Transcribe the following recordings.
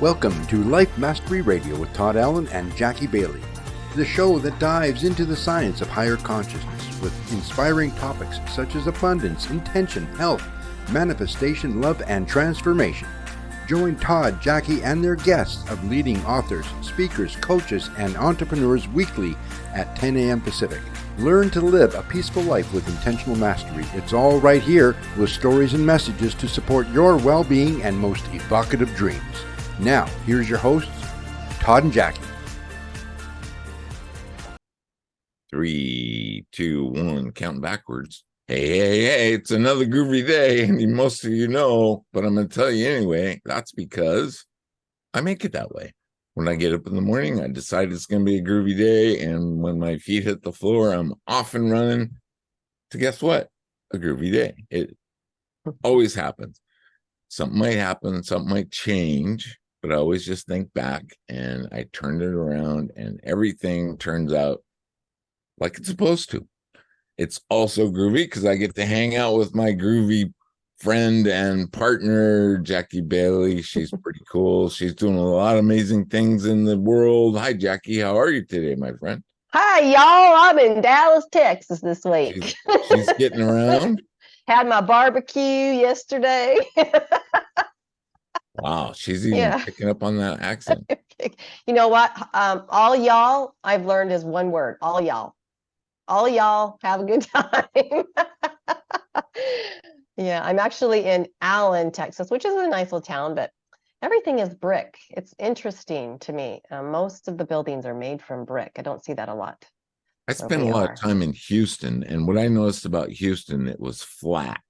Welcome to Life Mastery Radio with Todd Allen and Jackie Bailey, the show that dives into the science of higher consciousness with inspiring topics such as abundance, intention, health, manifestation, love, and transformation. Join Todd, Jackie, and their guests of leading authors, speakers, coaches, and entrepreneurs weekly at 10 a.m. Pacific. Learn to live a peaceful life with intentional mastery. It's all right here with stories and messages to support your well-being and most evocative dreams. Now, here's your hosts, Todd and Jackie. 3, 2, 1, counting backwards. Hey, it's another groovy day, and most of you know, but I'm going to tell you anyway, that's because I make it that way. When I get up in the morning, I decide it's going to be a groovy day, and when my feet hit the floor, I'm off and running to, guess what? A groovy day. It always happens. Something might happen, something might change, but I always just think back, and I turn it around, and everything turns out like it's supposed to. It's also groovy because I get to hang out with my groovy friend and partner, Jackie Bailey. She's pretty cool. She's doing a lot of amazing things in the world. Hi, Jackie. How are you today, my friend? Hi, y'all. I'm in Dallas, Texas this week. She's getting around. Had my barbecue yesterday. Wow, she's even picking up on that accent. You know what? All y'all, I've learned is one word. All y'all. All y'all have a good time. Yeah, I'm actually in Allen, Texas, which is a nice little town, but everything is brick. It's interesting to me. Most of the buildings are made from brick. I don't see that a lot. I spent a lot of time in Houston, and what I noticed about Houston, it was flat.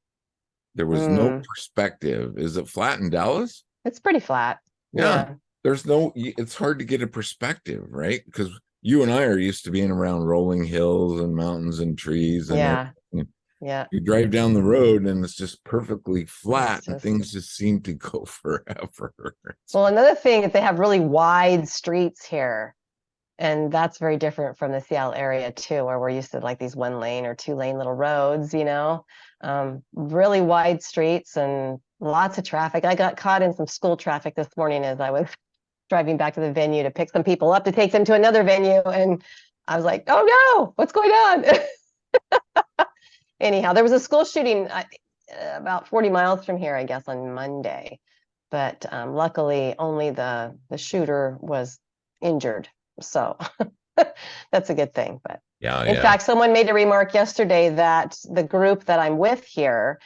There was no perspective. Is it flat in Dallas? It's pretty flat. Yeah. It's hard to get a perspective, right? Because you and I are used to being around rolling hills and mountains and trees. And yeah. You drive down the road and it's just perfectly flat and things just seem to go forever. Well, another thing is they have really wide streets here. And that's very different from the Seattle area too, where we're used to like these 1-lane or 2-lane little roads, really wide streets and lots of traffic. I got caught in some school traffic this morning as I was driving back to the venue to pick some people up to take them to another venue. And I was like, oh no, what's going on? Anyhow, there was a school shooting about 40 miles from here, I guess, on Monday. But luckily, only the shooter was injured. So that's a good thing. But in fact, someone made a remark yesterday that the group that I'm with here,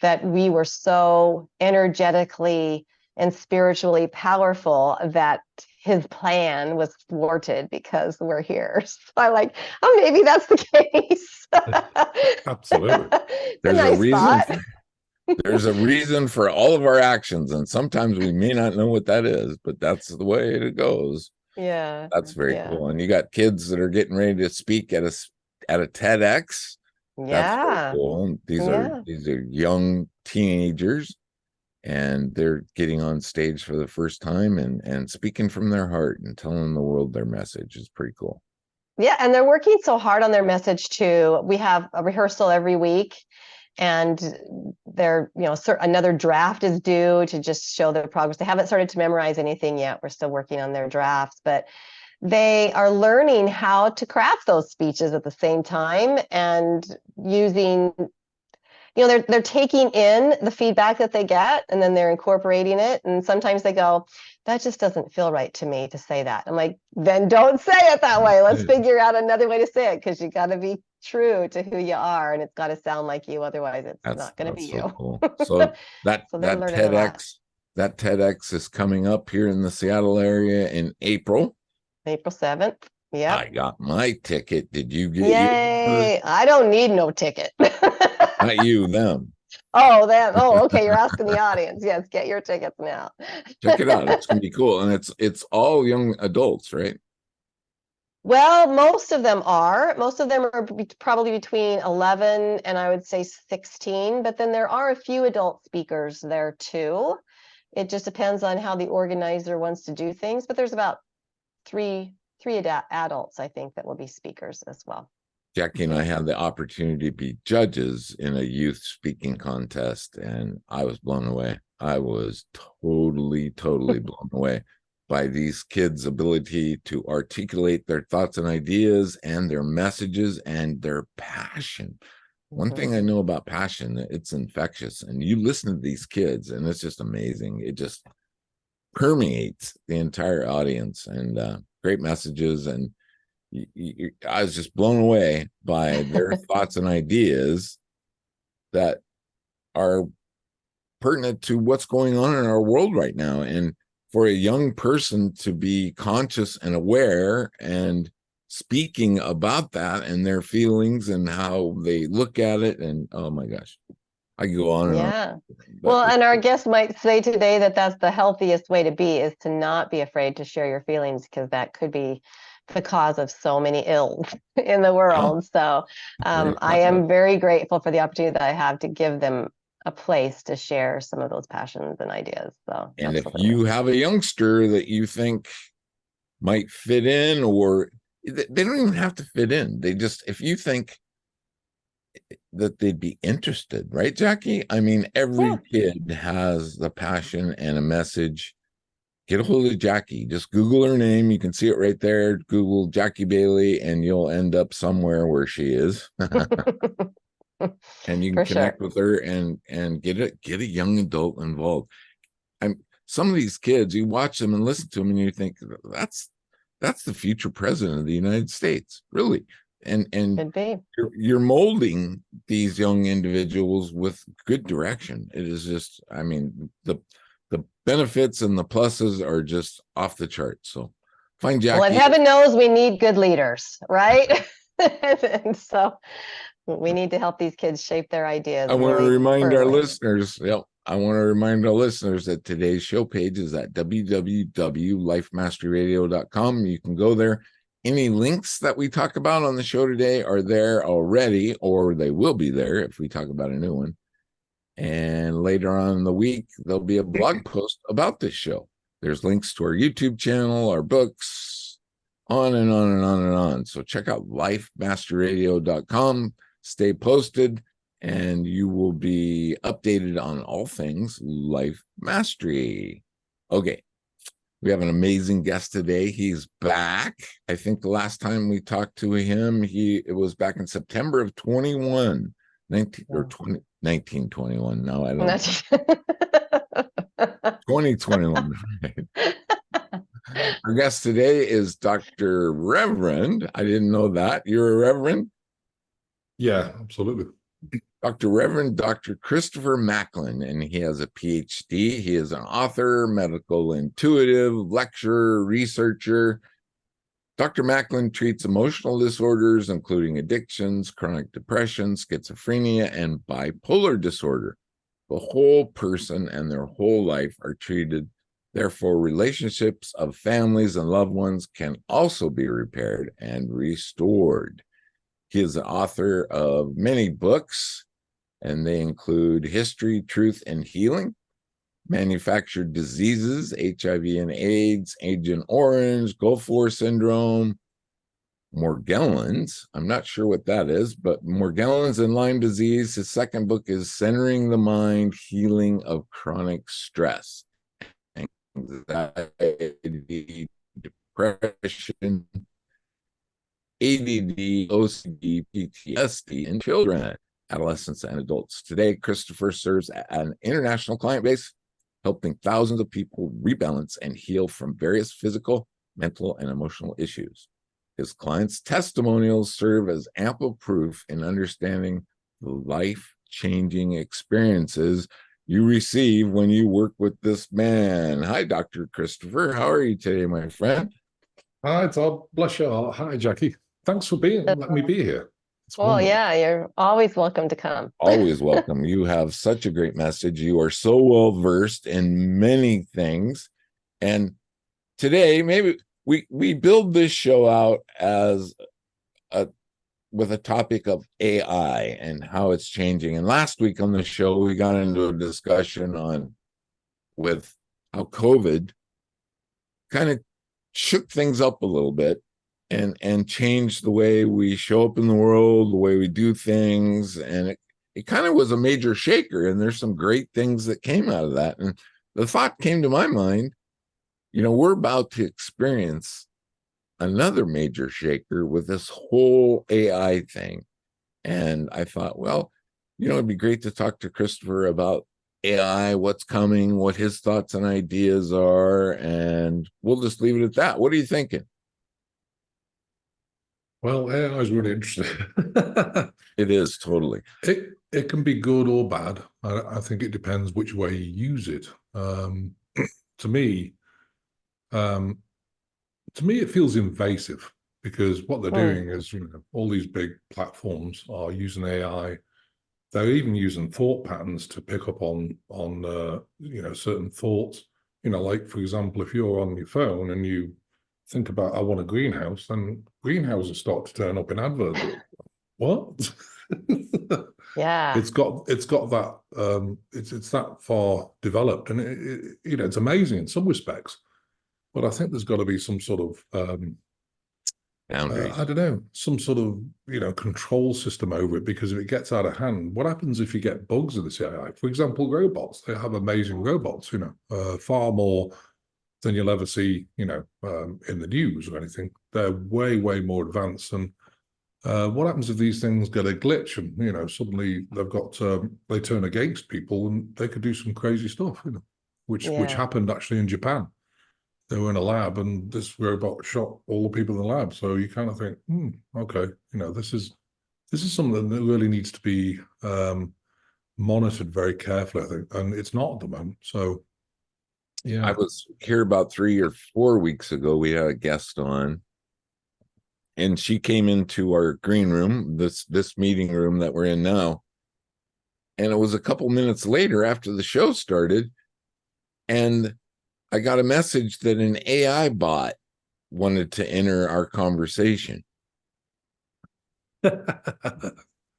that we were so energetically and spiritually powerful that his plan was thwarted because we're here. So I'm like, oh, maybe that's the case. Absolutely. There's a reason. There's a reason for all of our actions, and sometimes we may not know what that is, but that's the way it goes. Yeah, that's very cool. And you got kids that are getting ready to speak at a TEDx. That's very cool. These are young teenagers, and they're getting on stage for the first time and speaking from their heart and telling the world their message is pretty cool. Yeah, and they're working so hard on their message too. We have a rehearsal every week, and they're, another draft is due to just show their progress. They haven't started to memorize anything yet. We're still working on their drafts, but they are learning how to craft those speeches at the same time and using, they're taking in the feedback that they get and then they're incorporating it. And sometimes they go, that just doesn't feel right to me to say that. I'm like, then don't say it that way. Let's figure out another way to say it, because you got to be true to who you are, and it's got to sound like you. Otherwise, it's not going to be you. Cool. So that TEDx is coming up here in the Seattle area in April 7th. Yeah, I got my ticket. Did you get yours? I don't need no ticket. Not you, them. Oh, them. Oh, okay. You're asking the audience. Yes, get your tickets now. Check it out. It's gonna be cool, and it's all young adults, right? Well, most of them are. Most of them are probably between 11 and I would say 16, but then there are a few adult speakers there too. It just depends on how the organizer wants to do things, but there's about three adults, I think, that will be speakers as well. Jackie and I had the opportunity to be judges in a youth speaking contest, and I was blown away. I was totally blown away by these kids' ability to articulate their thoughts and ideas and their messages and their passion. One thing I know about passion, it's infectious. And you listen to these kids, and it's just amazing. It just permeates the entire audience, and great messages. And I was just blown away by their thoughts and ideas that are pertinent to what's going on in our world right now. And for a young person to be conscious and aware and speaking about that and their feelings and how they look at it, and oh my gosh, I could go on and on. Well, and our guest might say today that that's the healthiest way to be, is to not be afraid to share your feelings, because that could be the cause of so many ills in the world. So I am very grateful for the opportunity that I have to give them a place to share some of those passions and ideas. So, and if you have a youngster that you think might fit in, or they don't even have to fit in, they just, if you think that they'd be interested, right, Jackie? I mean, every kid has the passion and a message. Get a hold of Jackie. Just Google her name. You can see it right there. Google Jackie Bailey, and you'll end up somewhere where she is. And you can connect with her and get a young adult involved. Some of these kids, you watch them and listen to them, and you think that's the future president of the United States, really. And you're molding these young individuals with good direction. It is just, I mean, the benefits and the pluses are just off the charts. So find Jackie. Well, and heaven knows we need good leaders, right? And so we need to help these kids shape their ideas. I want to remind our listeners, that today's show page is at www.lifemasteryradio.com. You can go there. Any links that we talk about on the show today are there already, or they will be there if we talk about a new one. And later on in the week, there'll be a blog post about this show. There's links to our YouTube channel, our books, on and on and on and on. So check out lifemasteryradio.com. Stay posted, and you will be updated on all things life mastery. Okay. We have an amazing guest today. He's back. I think the last time we talked to him, it was back in September of 1921. No, I don't know. 2021. Our guest today is Dr. Reverend. I didn't know that. You're a Reverend? Yeah, absolutely. Dr. Christopher Macklin, and he has a PhD. He is an author, medical intuitive, lecturer, researcher. Dr. Macklin treats emotional disorders, including addictions, chronic depression, schizophrenia, and bipolar disorder. The whole person and their whole life are treated. Therefore, relationships of families and loved ones can also be repaired and restored. He is the author of many books, and they include History, Truth, and Healing, Manufactured Diseases, HIV and AIDS, Agent Orange, Gulf War Syndrome, Morgellons. I'm not sure what that is, but Morgellons and Lyme disease. His second book is Centering the Mind, Healing of Chronic Stress, anxiety, depression, ADD, OCD, PTSD in children, adolescents, and adults. Today, Christopher serves an international client base, helping thousands of people rebalance and heal from various physical, mental, and emotional issues. His clients' testimonials serve as ample proof in understanding the life-changing experiences you receive when you work with this man. Hi, Dr. Christopher. How are you today, my friend? Hi, Todd. Bless you all. Hi, Jackie. Thanks for letting me be here. Well, yeah, you're always welcome to come. Always welcome. You have such a great message. You are so well versed in many things. And today, maybe we build this show out as with a topic of AI and how it's changing. And last week on the show, we got into a discussion with how COVID kind of shook things up a little bit and changed the way we show up in the world, the way we do things. And it kind of was a major shaker, and there's some great things that came out of that. And the thought came to my mind, we're about to experience another major shaker with this whole AI thing. And I thought, well, it'd be great to talk to Christopher about AI, what's coming, what his thoughts and ideas are, and we'll just leave it at that. What are you thinking? Well, AI is really interesting. It is, totally. It can be good or bad. I think it depends which way you use it. To me, it feels invasive, because what they're doing is, all these big platforms are using AI. They're even using thought patterns to pick up on certain thoughts. Like, for example, if you're on your phone and you think about, I want a greenhouse, then greenhouses start to turn up in adverts. What? Yeah. It's got that it's that far developed, and it's amazing in some respects, but I think there's got to be some sort of Boundaries. I don't know, some sort of control system over it, because if it gets out of hand, what happens if you get bugs in the AI? For example, robots. They have amazing robots, far more than you'll ever see, in the news or anything. They're way, way more advanced. And what happens if these things get a glitch and suddenly they've got they turn against people, and they could do some crazy stuff, which happened actually in Japan. They were in a lab, and this robot shot all the people in the lab. So you kind of think, okay, this is something that really needs to be monitored very carefully, I think, and it's not at the moment. So yeah, I was here about 3 or 4 weeks ago. We had a guest on, and she came into our green room, this meeting room that we're in now. And it was a couple minutes later after the show started, and I got a message that an AI bot wanted to enter our conversation. And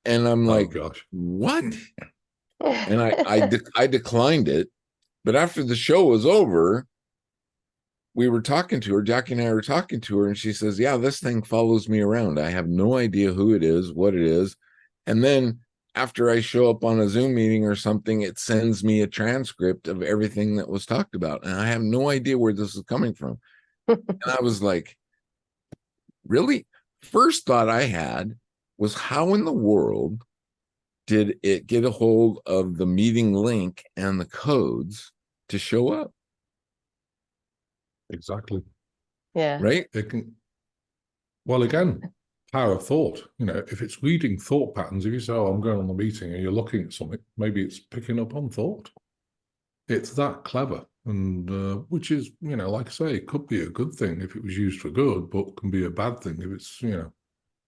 I'm like, oh gosh, what? And I declined it. But after the show was over, we were talking to her, Jackie and I were talking to her, and she says, yeah, this thing follows me around. I have no idea who it is, what it is. And then after I show up on a Zoom meeting or something, it sends me a transcript of everything that was talked about. And I have no idea where this is coming from. And I was like, really? First thought I had was, how in the world did it get a hold of the meeting link and the codes to show up? exactly. Yeah. Right? It can. Well, again, power of thought. If it's reading thought patterns, if you say, "Oh, I'm going on the meeting," and you're looking at something, maybe it's picking up on thought. It's that clever, and which is, like I say, it could be a good thing if it was used for good, but can be a bad thing if it's,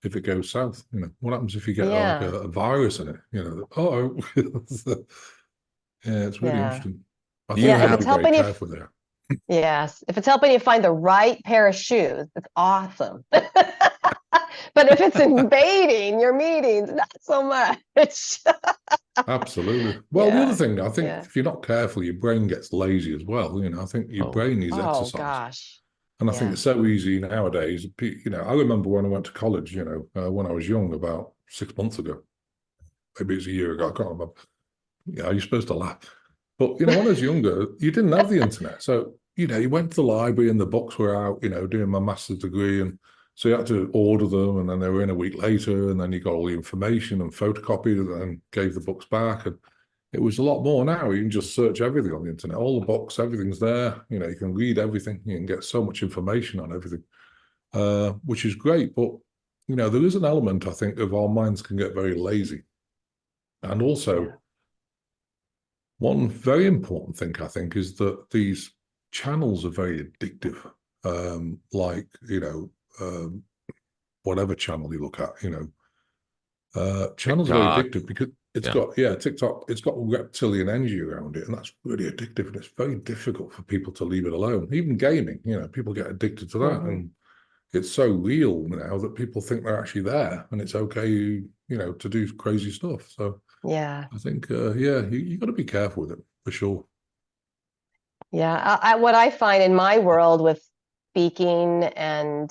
if it goes south. What happens if you get like a virus in it? Oh, yeah, it's really interesting. I think you you if have to it's be very helping you, careful there. yes, if it's helping you find the right pair of shoes, it's awesome. But if it's invading your meetings, not so much. Absolutely. Well, the other Yeah. thing, I think, Yeah. if you're not careful, your brain gets lazy as well. I think your brain needs Oh exercise. gosh. And I think Yeah. it's so easy nowadays. I remember when I went to college, when I was young, about 6 months ago, maybe it's a year ago, I can't remember. Yeah, you're supposed to laugh. But, when I was younger, you didn't have the internet. So, you went to the library and the books were out, doing my master's degree. And so you had to order them, and then they were in a week later, and then you got all the information and photocopied it and gave the books back. And it was a lot more now. You can just search everything on the internet, all the books, everything's there. You can read everything. You can get so much information on everything, which is great. But, there is an element, I think, of our minds can get very lazy. And also, one very important thing, I think, is that these channels are very addictive. Like, whatever channel you look at, channels are very addictive because it's got TikTok, it's got reptilian energy around it, and that's really addictive, and it's very difficult for people to leave it alone. Even gaming, people get addicted to that, and it's so real now that people think they're actually there, and it's okay, to do crazy stuff. So Yeah. I think, you got to be careful with it for sure. Yeah. What I find in my world with speaking and,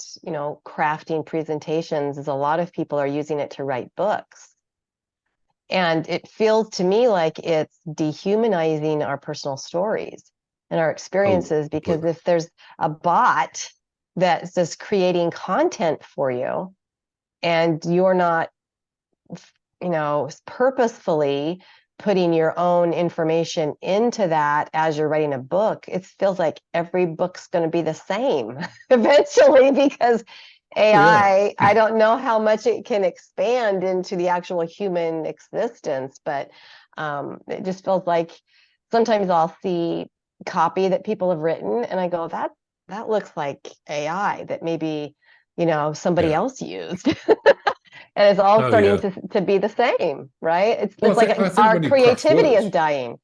crafting presentations is a lot of people are using it to write books. And it feels to me like it's dehumanizing our personal stories and our Oh, experiences, because completely. if there's a bot that's just creating content for you and you're not, purposefully putting your own information into that as you're writing a book, it feels like every book's going to be the same eventually, because Oh, yeah. I don't know how much it can expand into the actual human existence, but it just feels like sometimes I'll see copy that people have written and I go, that looks like AI that maybe, somebody Yeah. else used. And it's all Oh, starting yeah. to be the same, right? It's Well, it's like I think our when you craft creativity is words, dying.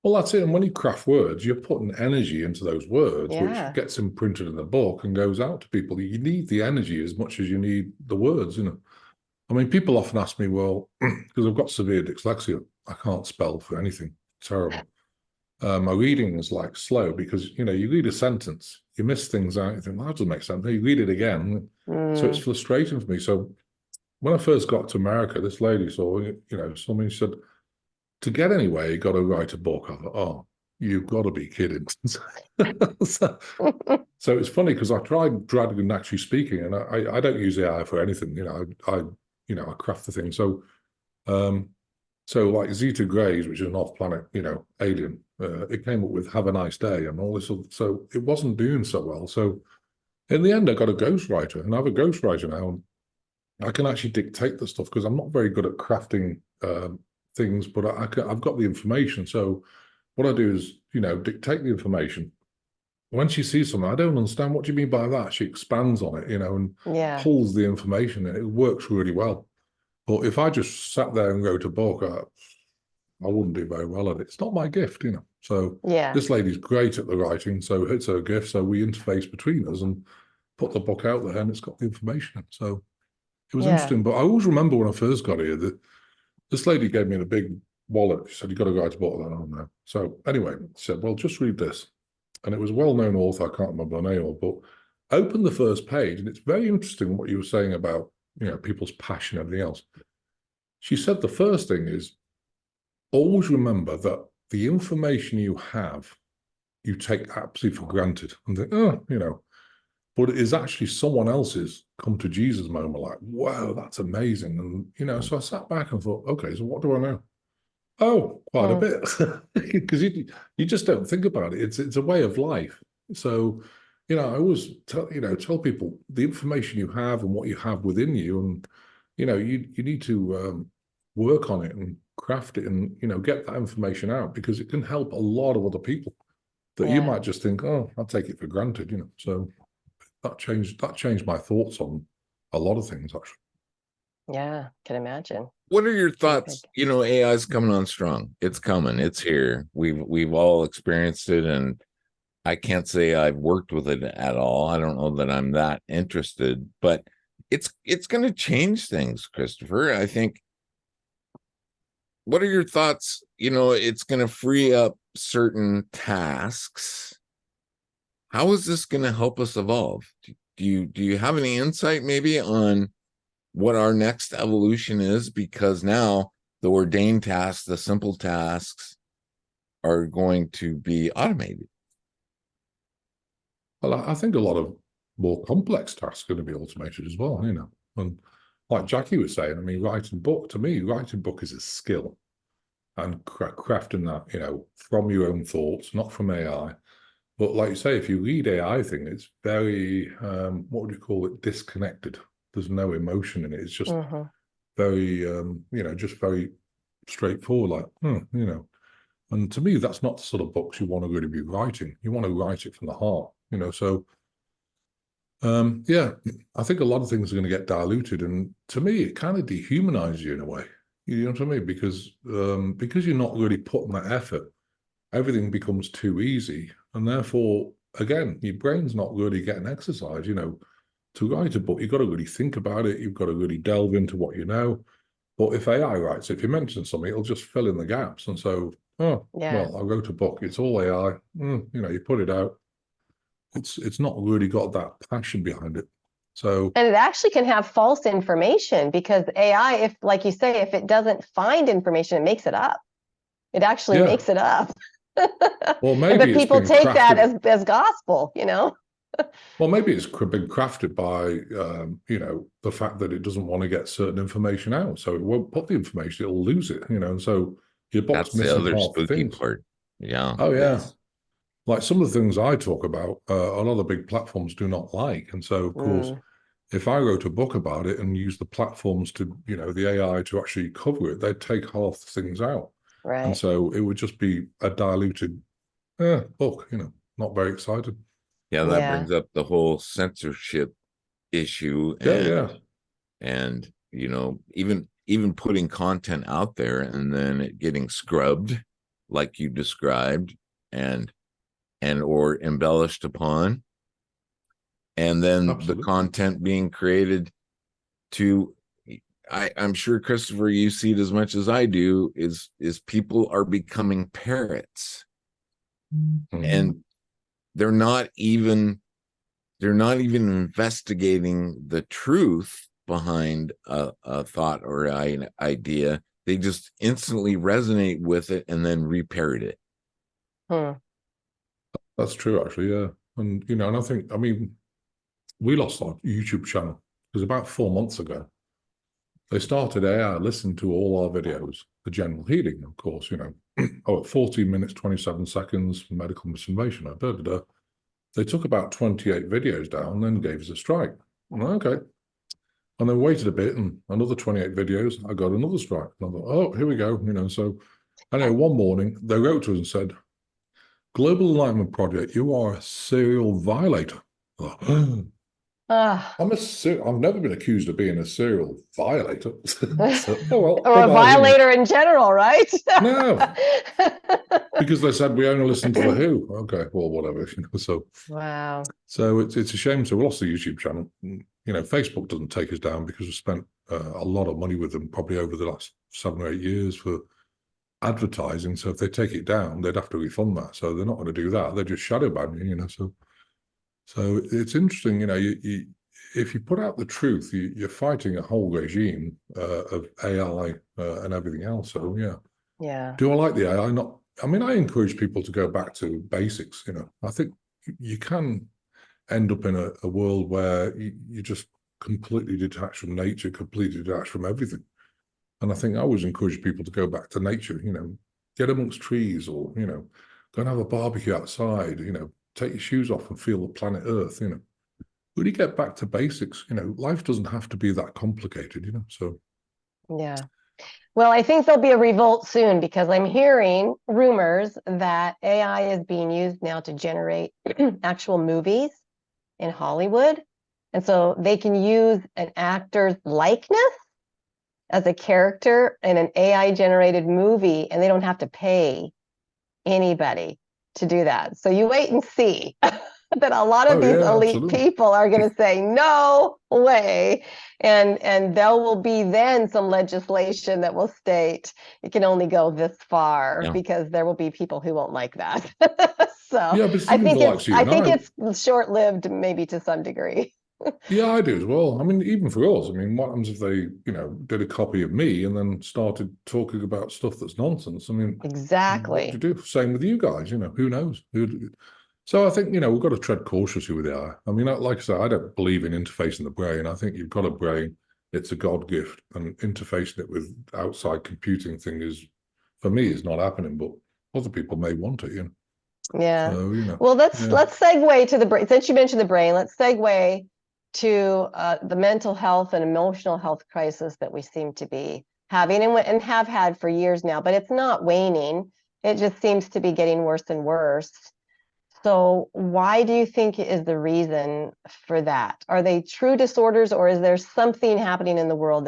well, that's it. And when you craft words, you're putting energy into those words, which Yeah. gets imprinted in the book and goes out to people. You need the energy as much as you need the words, you know. I mean, people often ask me, well, because I've got severe dyslexia, I can't spell for anything. Terrible. My reading is like slow because, you read a sentence, you miss things out, you think, well, that doesn't make sense. Then you read it again. So it's Mm, frustrating for me. So when I first got to America, this lady saw me, she said, to get anywhere, you got to write a book. I thought, oh, you've got to be kidding. so, so it's funny because I tried Dragon Naturally Speaking, and I don't use AI for anything. I craft the thing. Um, so like Zeta Grays, which is an off-planet, alien, it came up with "Have a nice day" and all this. So it wasn't doing so well. So in the end, I got a ghostwriter, and I have a ghostwriter now. And I can actually dictate the stuff because I'm not very good at crafting things, but I've got the information. So what I do is, dictate the information. When she sees something, I don't understand. What do you mean by that? She expands on it, and yeah. pulls the information, and it works really well. But if I just sat there and wrote a book, I wouldn't do very well at it. It's not my gift. So Yeah. this lady's great at the writing, so it's her gift. So we interface between us and put the book out there, and it's got the information. So it was Yeah. interesting. But I always remember when I first got here that this lady gave me a big wallet. She said, "You got to write a book." I don't know. So anyway, she said, "Well, just read this." And it was a well-known author. I can't remember the name of, but open the first page, and it's very interesting what you were saying about people's passion and everything else. She said the first thing is always remember that the information you have, you take absolutely for granted and think, but it is actually someone else's come to Jesus moment, like, wow, that's amazing. And, so I sat back and thought, okay, so what do I know? Oh, quite a Mm, bit. Because you just don't think about it. It's a way of life. So, I always tell people the information you have and what you have within you, and you need to work on it and craft it, and get that information out, because it can help a lot of other people that you yeah. might just think, oh, I'll take it for granted. So that changed my thoughts on a lot of things, actually. Yeah. Can imagine. What are your Pretty big. thoughts? AI is coming on strong. It's coming. It's here. We've all experienced it, and I can't say I've worked with it at all. I don't know that I'm that interested, but it's going to change things, Christopher. I think. What are your thoughts? It's going to free up certain tasks. How is this going to help us evolve? Do you have any insight maybe on what our next evolution is? Because now the ordained tasks, the simple tasks, are going to be automated. Well, I think a lot of more complex tasks are going to be automated as well, And like Jackie was saying, I mean, to me, writing book is a skill, and crafting that, from your own thoughts, not from AI. But like you say, if you read AI thing, it's very, what would you call it, disconnected. There's no emotion in it. It's just Hmm. very, just very straightforward, like, And to me, that's not the sort of books you want to really be writing. You want to write it from the heart. So yeah, I think a lot of things are going to get diluted, and to me, it kind of dehumanizes you in a way. You know what I mean? Because you're not really putting that effort, everything becomes too easy, and therefore, again, your brain's not really getting exercise. To write a book, you've got to really think about it. You've got to really delve into what you know. But if AI writes, if you mention something, it'll just fill in the gaps. And so, oh, Yeah. well, I wrote a book. It's all AI. You put it out. It's not really got that passion behind it. So And it actually can have false information because AI, if, like you say, if it doesn't find information, it makes it up. It actually yeah, makes it up. well, But maybe it's people been take that crafted. as gospel, you know? Well, maybe it's been crafted by, the fact that it doesn't want to get certain information out. So it won't put the information, it'll lose it, and so your bot's That's the missing other half the spooky things. part. Yeah. Oh, yeah. Like some of the things I talk about, a lot of the big platforms do not like. And so, of course, if I wrote a book about it and use the platforms to, the AI to actually cover it, they'd take half the things out. Right. And so it would just be a diluted book, not very excited. Yeah, that Yeah. brings up the whole censorship issue Yeah. and even putting content out there and then it getting scrubbed like you described and or embellished upon, and then Absolutely. the content being created to I'm sure, Christopher, you see it as much as I do, is people are becoming parrots. And they're not even investigating the truth behind a thought or an idea. They just instantly resonate with it and then reparrot it. That's true, actually, yeah. And, and I mean, we lost our YouTube channel because about 4 months ago, they started AI listening to all our videos, the general healing, of course, at 14 minutes, 27 seconds, medical misinformation, They took about 28 videos down, then gave us a strike. Okay. And then waited a bit, and another 28 videos, I got another strike. And I thought, oh, here we go. So anyway, one morning, they wrote to us and said, Global Enlightenment Project, you are a serial violator. I've never been accused of being a serial violator. So, or a violator in general, right? No, because they said we only listen to the Who. Okay, well, whatever. So wow. So it's a shame. So we lost the YouTube channel. Facebook doesn't take us down because we spent a lot of money with them probably over the last 7 or 8 years for advertising. So if they take it down, they'd have to refund that. So they're not going to do that. They're just shadow banning, So it's interesting, if you put out the truth, you're fighting a whole regime of AI and everything else. So yeah. Do I like the AI? Not. I mean, I encourage people to go back to basics. I think you can end up in a world where you just completely detached from nature, completely detached from everything. And I think I always encourage people to go back to nature. Get amongst trees, or go and have a barbecue outside. Take your shoes off and feel the planet Earth. Really get back to basics. Life doesn't have to be that complicated. So yeah. Well, I think there'll be a revolt soon because I'm hearing rumors that AI is being used now to generate actual movies in Hollywood. And so they can use an actor's likeness as a character in an AI generated movie, and they don't have to pay anybody to do that. So you wait and see. That a lot of these elite absolutely. people are going to say no way, and there will be then some legislation that will state it can only go this far because there will be people who won't like that. So but I think it's short-lived, maybe to some degree. Yeah, I do as well. I mean, even for us, I mean, what happens if they, did a copy of me and then started talking about stuff that's nonsense? I mean, exactly. What to do? Same with you guys, who knows? So I think, we've got to tread cautiously with AI. I mean, like I said, I don't believe in interfacing the brain. I think you've got a brain, it's a God gift, and interfacing it with outside computing thing is, for me, is not happening, but other people may want it, Yeah. So, well, let's segue to the brain. Since you mentioned the brain, let's segue to the mental health and emotional health crisis that we seem to be having and have had for years now, but it's not waning. It just seems to be getting worse and worse. So why do you think is the reason for that? Are they true disorders, or is there something happening in the world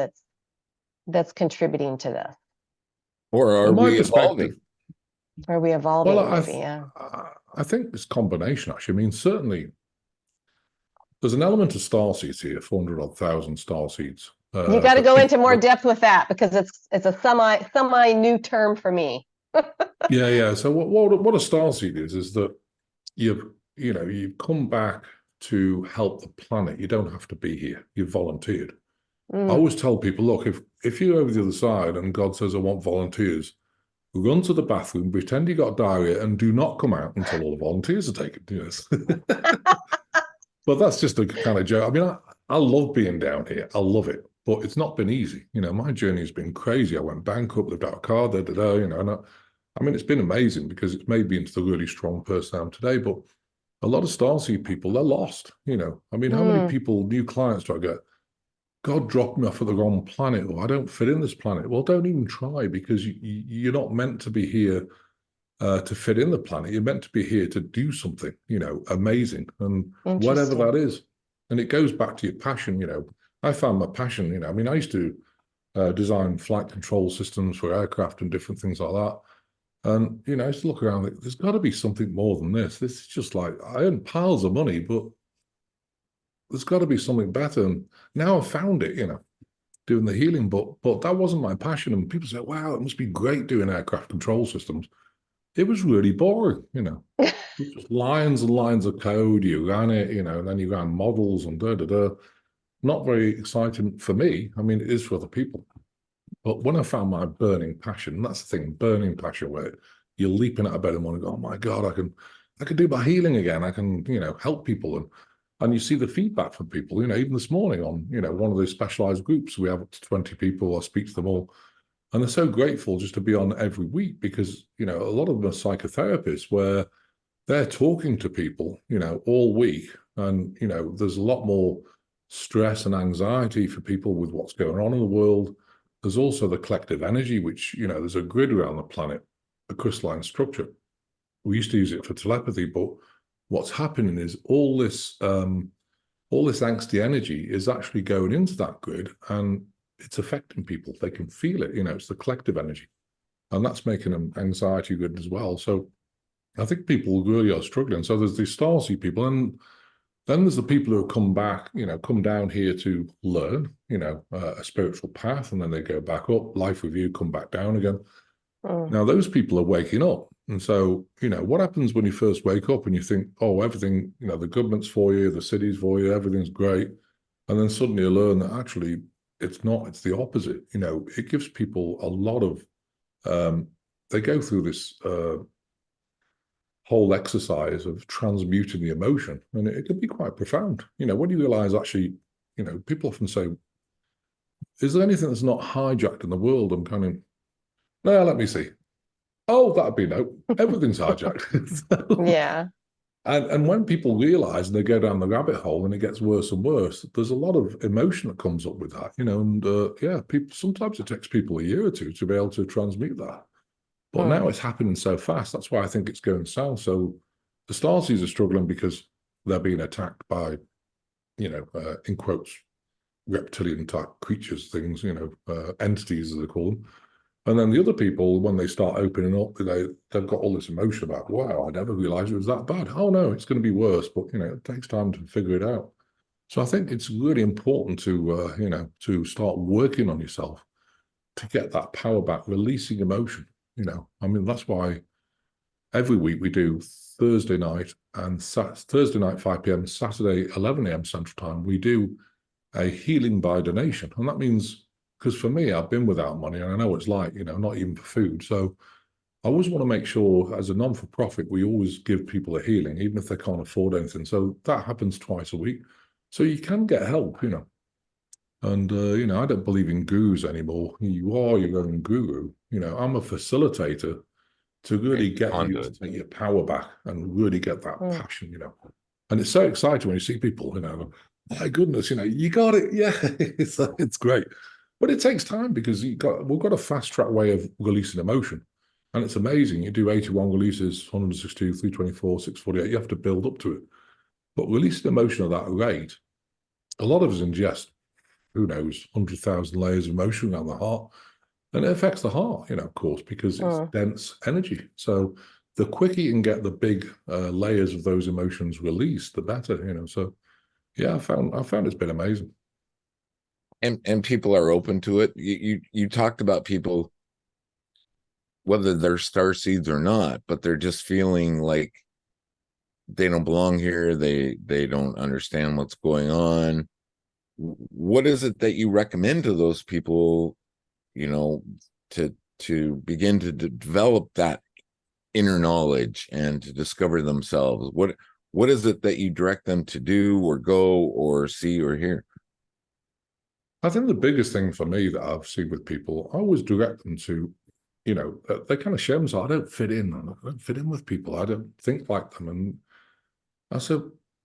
that's contributing to this? Or are we evolving? Are we evolving? Well, I think it's a combination, actually. I mean, certainly there's an element of starseeds here, 400,000 starseeds. You got to go into more depth with that because it's a semi new term for me. Yeah. So what a starseed is that you've come back to help the planet. You don't have to be here. You've volunteered. I Mm. always tell people, look, if you're over the other side and God says, I want volunteers, run to the bathroom, pretend you got diarrhea, and do not come out until all the volunteers are taken. Yes. But that's just a kind of joke. I mean, I love being down here. I love it. But it's not been easy. My journey has been crazy. I went bankrupt, lived out of a car, and I mean, it's been amazing because it's made me into the really strong person I am today. But a lot of Starseed people, they're lost. I mean, how many people, new clients do I get? God dropped me off at the wrong planet, or I don't fit in this planet. Well, don't even try, because you're not meant to be here to fit in the planet. You're meant to be here to do something, amazing, and whatever Interesting. that is. And it goes back to your passion. I found my passion. I mean, I used to design flight control systems for aircraft and different things like that. And I used to look around. There's got to be something more than this. This is just like, I earn piles of money, but there's got to be something better. And now I've found it. Doing the healing, but that wasn't my passion. And people say, "Wow, it must be great doing aircraft control systems." It was really boring. Just lines and lines of code. You ran it, and then you ran models and Not very exciting for me. I mean, it is for other people. But when I found my burning passion, and that's the thing, burning passion, where you're leaping out of bed in the morning, oh my God, I can do my healing again. I can, help people. And you see the feedback from people, even this morning on, one of those specialized groups, we have up to 20 people. I speak to them all. And they're so grateful just to be on every week because, a lot of them are psychotherapists where they're talking to people, all week. And, there's a lot more stress and anxiety for people with what's going on in the world. There's also the collective energy, which, there's a grid around the planet, a crystalline structure. We used to use it for telepathy, but what's happening is all this angsty energy is actually going into that grid and it's affecting people. They can feel it, it's the collective energy. And that's making them anxiety grid as well. So I think people really are struggling. So there's these Starseed people, and then there's the people who come back, come down here to learn, a spiritual path, and then they go back up, life review, come back down again. Now, those people are waking up. And so, what happens when you first wake up and you think, oh, everything, the government's for you, the city's for you, everything's great. And then suddenly you learn that actually it's not, it's the opposite. It gives people a lot of, they go through this whole exercise of transmuting the emotion. And it can be quite profound. When you realize actually, people often say, is there anything that's not hijacked in the world? I'm kind of, no, let me see. Oh, that'd be no. Everything's hijacked. Yeah. And when people realize and they go down the rabbit hole and it gets worse and worse, there's a lot of emotion that comes up with that, and people, sometimes it takes people a year or two to be able to transmute that. But now it's happening so fast. That's why I think it's going south. So the Starseeds are struggling because they're being attacked by, in quotes, reptilian type creatures, things, entities as they call them. And then the other people, when they start opening up, they've got all this emotion about, wow, I never realized it was that bad. Oh, no, it's going to be worse. But, it takes time to figure it out. So I think it's really important to, to start working on yourself to get that power back, releasing emotion. I mean, that's why every week we do Thursday night and Thursday night, 5 p.m., Saturday, 11 a.m. Central Time, we do a healing by donation. And that means, because for me, I've been without money and I know what it's like, not even for food. So I always want to make sure as a non-for-profit, we always give people a healing, even if they can't afford anything. So that happens twice a week. So you can get help, And, I don't believe in gurus anymore. You are your own guru. I'm a facilitator to really get you to take your power back and really get that passion, And it's so exciting when you see people, my goodness, you got it. Yeah, it's great. But it takes time because we've got a fast track way of releasing emotion. And it's amazing. You do 81 releases, 162, 324, 648. You have to build up to it. But releasing emotion at that rate, a lot of us ingest, who knows, 100,000 layers of emotion around the heart. And it affects the heart, of course, because it's dense energy. So the quicker you can get the big layers of those emotions released, the better, So yeah, I found it's been amazing. And people are open to it. You talked about people, whether they're starseeds or not, but they're just feeling like they don't belong here. They don't understand what's going on. What is it that you recommend to those people, you know, to begin to develop that inner knowledge and to discover themselves? What is it that you direct them to do or go or see or hear? I think the biggest thing for me that I've seen with people, I always direct them to, they kind of share themselves. I don't fit in. I don't fit in with people. I don't think like them. And I said,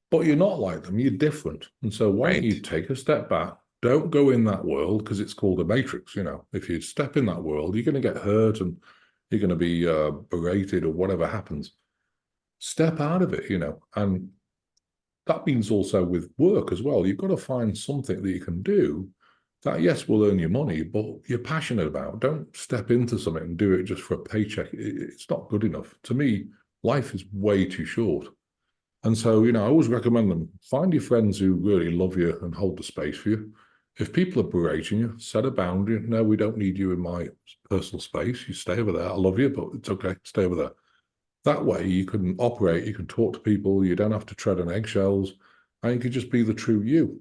but you're not like them. You're different. And so why don't you Right. take a step back? Don't go in that world because it's called a matrix. If you step in that world, you're going to get hurt and you're going to be berated or whatever happens. Step out of it, and that means also with work as well. You've got to find something that you can do that, yes, will earn you money, but you're passionate about. Don't step into something and do it just for a paycheck. It's not good enough. To me, life is way too short. And so, I always recommend them, find your friends who really love you and hold the space for you. If people are berating you, set a boundary. No, we don't need you in my personal space. You stay over there. I love you, but it's okay. Stay over there. That way you can operate, you can talk to people, you don't have to tread on eggshells, and you can just be the true you.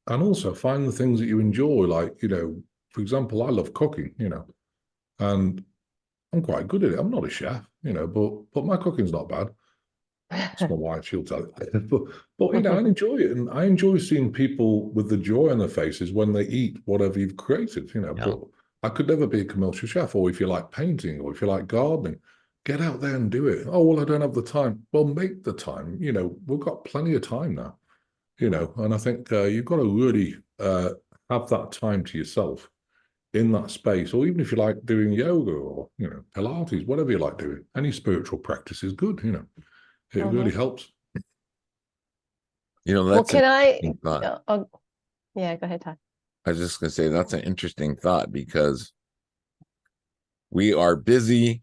And also find the things that you enjoy. Like, for example, I love cooking, and I'm quite good at it. I'm not a chef, but my cooking's not bad. It's my wife, she'll tell it. but I enjoy it. And I enjoy seeing people with the joy on their faces when they eat whatever you've created, Yeah. But I could never be a commercial chef. Or if you like painting or if you like gardening, get out there and do it. Oh, well, I don't have the time. Well, make the time. We've got plenty of time now, and I think you've got to really have that time to yourself in that space. Or even if you like doing yoga or, Pilates, whatever you like doing, any spiritual practice is good, It really helps. Well, That's an can I? interesting thought. Yeah, go ahead, Todd. I was just going to say that's an interesting thought because we are busy.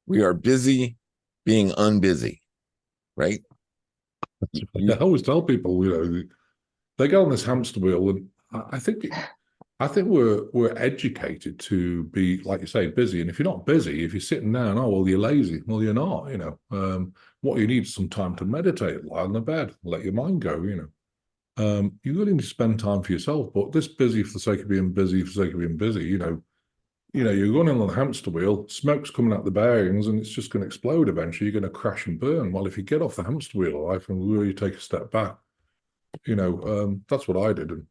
We are busy being unbusy, right? I always tell people, they go on this hamster wheel, and I think we're educated to be, like you say, busy. And if you're not busy, if you're sitting down, oh well, you're lazy. Well, you're not. What you need is some time to meditate, lie on the bed, let your mind go. You really need to spend time for yourself. But this busy for the sake of being busy, for the sake of being busy, you're running on the hamster wheel, smoke's coming out the bearings, and it's just going to explode eventually. You're going to crash and burn. Well, if you get off the hamster wheel of life and really take a step back, that's what I did. And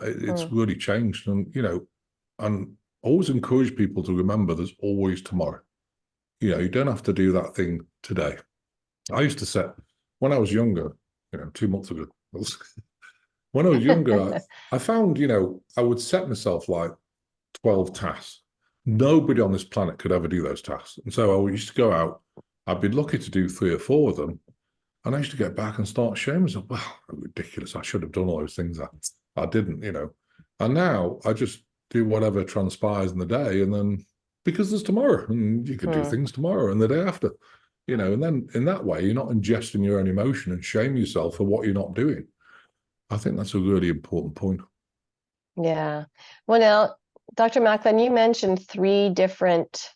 it's really changed. And always encourage people to remember there's always tomorrow. You don't have to do that thing today. I used to set, when I was younger, 2 months ago, when I was younger, I found, I would set myself like 12 tasks. Nobody on this planet could ever do those tasks. And so I used to go out, I'd be lucky to do 3 or 4 of them. And I used to get back and start shaming myself. Wow, ridiculous. I should have done all those things. I didn't, And now I just do whatever transpires in the day. And then because there's tomorrow and you can do things tomorrow and the day after, and then in that way, you're not ingesting your own emotion and shame yourself for what you're not doing. I think that's a really important point. Yeah. Well, now, Dr. Macklin, you mentioned 3 different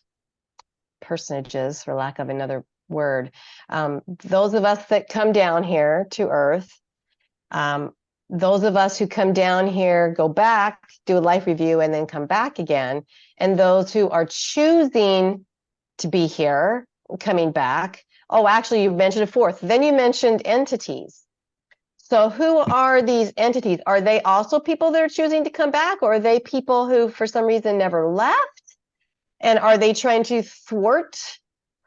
personages, for lack of another word. Those of us that come down here to Earth, those of us who come down here, go back, do a life review, and then come back again, and those who are choosing to be here, coming back. Oh, actually, you mentioned a 4th. Then you mentioned entities. So who are these entities? Are they also people that are choosing to come back, or are they people who, for some reason, never left? And are they trying to thwart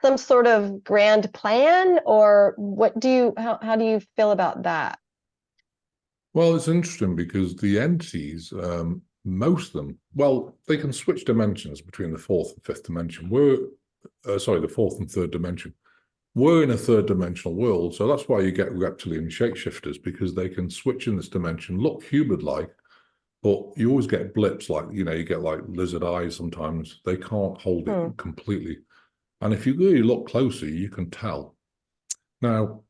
some sort of grand plan, or how do you feel about that? Well, it's interesting because the entities, most of them, well, they can switch dimensions between the 4th and 5th dimension. The 4th and 3rd dimension. We're in a 3rd dimensional world, so that's why you get reptilian shapeshifters, because they can switch in this dimension, look human-like, but you always get blips, like, you get like lizard eyes sometimes. They can't hold it completely. And if you really look closely, you can tell. Now,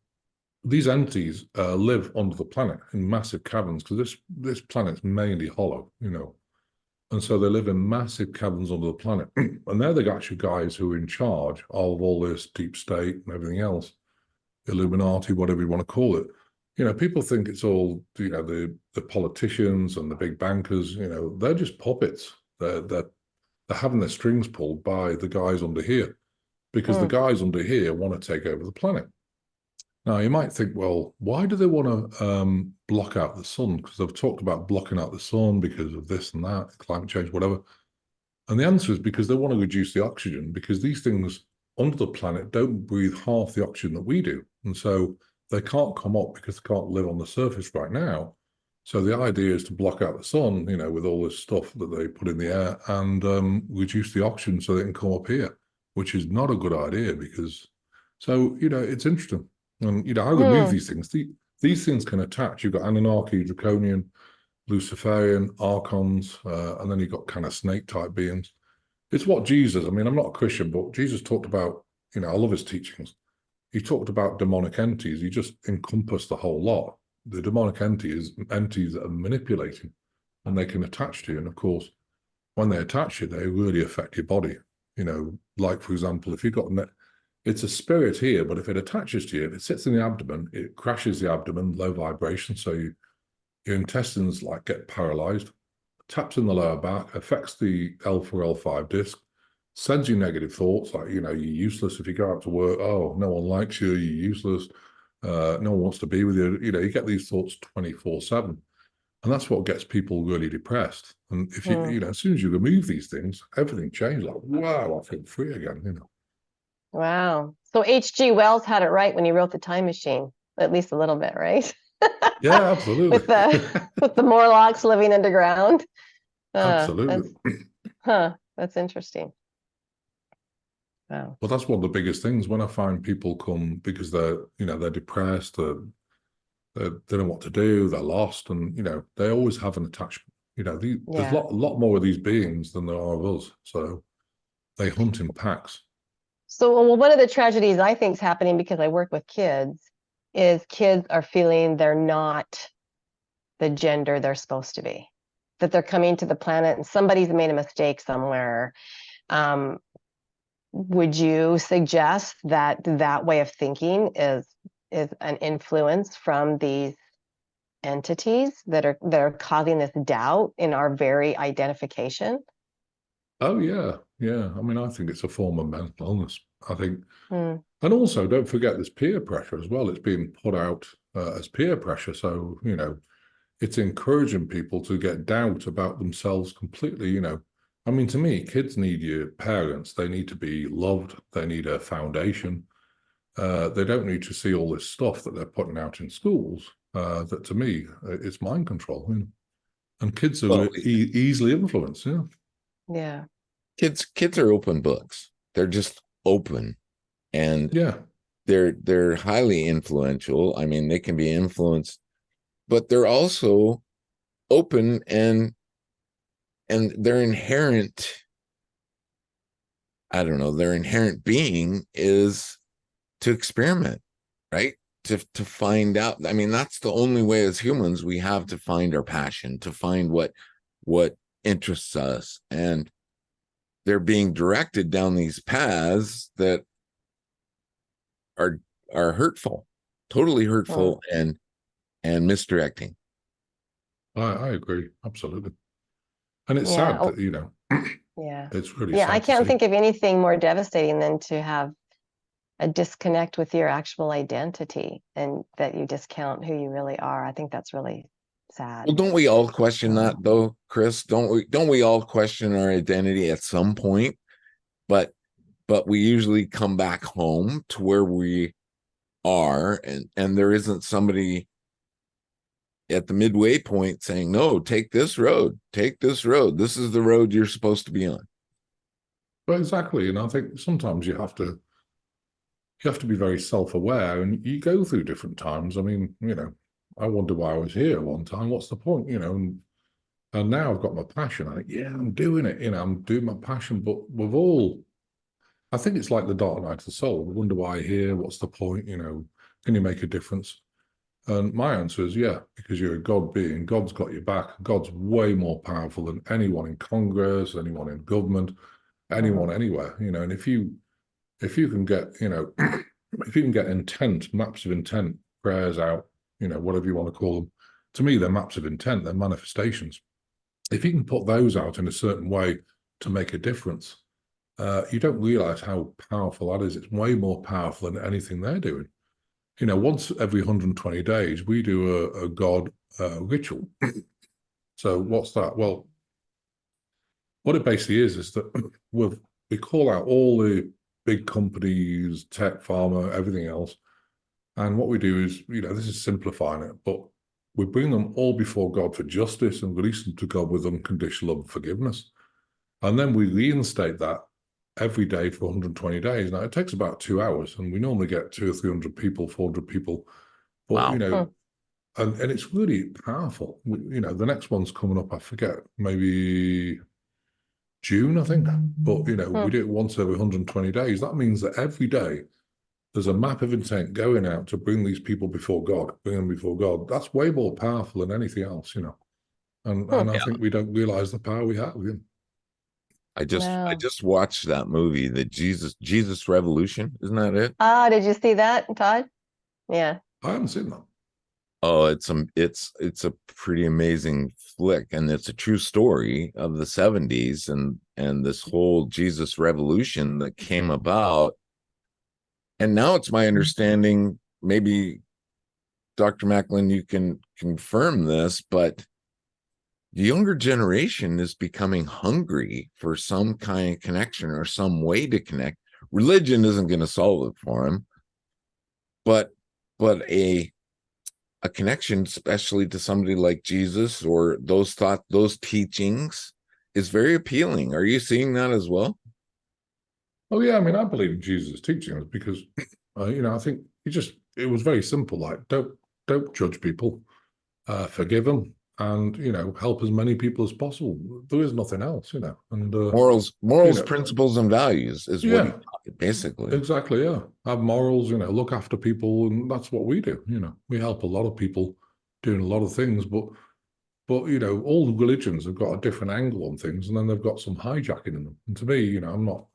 these entities live under the planet in massive caverns, because this planet's mainly hollow, and so they live in massive caverns under the planet. And they're the actual guys who are in charge of all this deep state and everything else. Illuminati, whatever you want to call it. People think it's all, the politicians and the big bankers, they're just puppets. They're having their strings pulled by the guys under here, because the guys under here want to take over the planet. Now, you might think, well, why do they want to block out the sun? Because they've talked about blocking out the sun because of this and that, climate change, whatever. And the answer is because they want to reduce the oxygen, because these things under the planet don't breathe half the oxygen that we do. And so they can't come up because they can't live on the surface right now. So the idea is to block out the sun, with all this stuff that they put in the air, and reduce the oxygen so they can come up here, which is not a good idea because, so, it's interesting. And, I remove these things. These things can attach. You've got Anunnaki, Draconian, Luciferian, Archons, and then you've got kind of snake-type beings. It's what Jesus, I'm not a Christian, but Jesus talked about, I love his teachings. He talked about demonic entities. He just encompassed the whole lot. The demonic entities that are manipulating, and they can attach to you. And of course, when they attach you, they really affect your body. Like, for example, if you've got it's a spirit here, but if it attaches to you, if it sits in the abdomen, it crashes the abdomen, low vibration. So your intestines get paralyzed, taps in the lower back, affects the L4, L5 disc, sends you negative thoughts like, you're useless if you go out to work. Oh, no one likes you, you're useless. No one wants to be with you. You get these thoughts 24/7. And that's what gets people really depressed. And if you, as soon as you remove these things, everything changes. Like, wow, I feel free again, Wow. So H.G. Wells had it right when he wrote The Time Machine, at least a little bit, right? Yeah, absolutely. with the Morlocks living underground. Absolutely. That's interesting. Wow. Well, that's one of the biggest things when I find people come because they're depressed, they don't know what to do, they're lost, and they always have an attachment. There's a lot more of these beings than there are of us, so they hunt in packs. So, well, one of the tragedies I think is happening because I work with kids is kids are feeling they're not the gender they're supposed to be, that they're coming to the planet and somebody's made a mistake somewhere. Would you suggest that way of thinking is an influence from these entities that are causing this doubt in our very identification? Oh yeah. I think it's a form of mental illness. I think, and also don't forget there's peer pressure as well. It's being put out as peer pressure, so it's encouraging people to get doubt about themselves completely. To me, kids need your parents. They need to be loved. They need a foundation. They don't need to see all this stuff that they're putting out in schools. That to me, it's mind control. And kids are easily influenced. Yeah. Kids are open books. They're just open, and they're highly influential. They can be influenced, but they're also open, and their inherent, their inherent being is to experiment, right? To find out. That's the only way as humans we have to find our passion, to find what interests us, and they're being directed down these paths that are hurtful, totally hurtful, and misdirecting. I agree, absolutely. And it's sad that, it's really sad. I can't think of anything more devastating than to have a disconnect with your actual identity and that you discount who you really are. I think that's really sad. Well, don't we all question that though, Chris? Don't we all question our identity at some point? But we usually come back home to where we are, and there isn't somebody at the midway point saying, no, take this road. This is the road you're supposed to be on. Well, exactly. And I think sometimes you have to be very self-aware, and you go through different times. I wonder why I was here one time. What's the point? And now I've got my passion. I think, I'm doing it. I'm doing my passion. But I think it's like the dark night of the soul. I wonder why you're here. What's the point? Can you make a difference? And my answer is because you're a God being. God's got your back. God's way more powerful than anyone in Congress, anyone in government, anyone anywhere. And if you can get, if you can get intent, maps of intent, prayers out, whatever you want to call them, to me, they're maps of intent, they're manifestations. If you can put those out in a certain way to make a difference, you don't realize how powerful that is. It's way more powerful than anything they're doing. Once every 120 days, we do a God ritual. So what's that? Well, what it basically is that we call out all the big companies, tech, pharma, everything else. And what we do is, this is simplifying it, but we bring them all before God for justice and release them to God with unconditional love and forgiveness. And then we reinstate that every day for 120 days. Now, it takes about 2 hours, and we normally get 200 or 300 people, 400 people. But, Wow. and it's really powerful. The next one's coming up, I forget, maybe June, I think. But, we do it once every 120 days. That means that every day there's a map of intent going out to bring these people before God, bring them before God. That's way more powerful than anything else, And I think we don't realize the power we have. I just watched that movie, the Jesus Revolution. Isn't that it? Did you see that, Todd? Yeah. I haven't seen that. Oh, it's a pretty amazing flick, and it's a true story of the 70s and this whole Jesus Revolution that came about. And now it's my understanding, maybe Dr. Macklin, you can confirm this, but the younger generation is becoming hungry for some kind of connection or some way to connect. Religion isn't going to solve it for them, but a connection, especially to somebody like Jesus or those teachings, is very appealing. Are you seeing that as well? Oh yeah, I mean, I believe in Jesus' teachings because, I think it was very simple. Like, don't judge people, forgive them, and help as many people as possible. There is nothing else, And morals, principles, and values is what he taught, basically. Exactly, yeah. Have morals, look after people, and that's what we do. We help a lot of people doing a lot of things, but all religions have got a different angle on things, and then they've got some hijacking in them. And to me,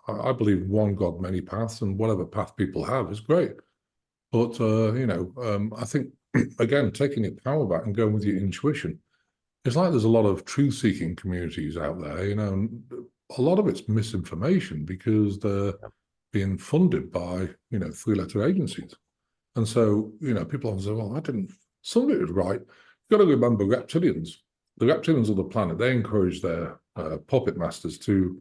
I believe one God, many paths, and whatever path people have is great. But I think again, taking your power back and going with your intuition. It's like there's a lot of truth-seeking communities out there, and a lot of it's misinformation because they're being funded by, three-letter agencies. And so, people often say, well, some of it was right. You've got to remember reptilians. The reptilians of the planet, they encourage their puppet masters to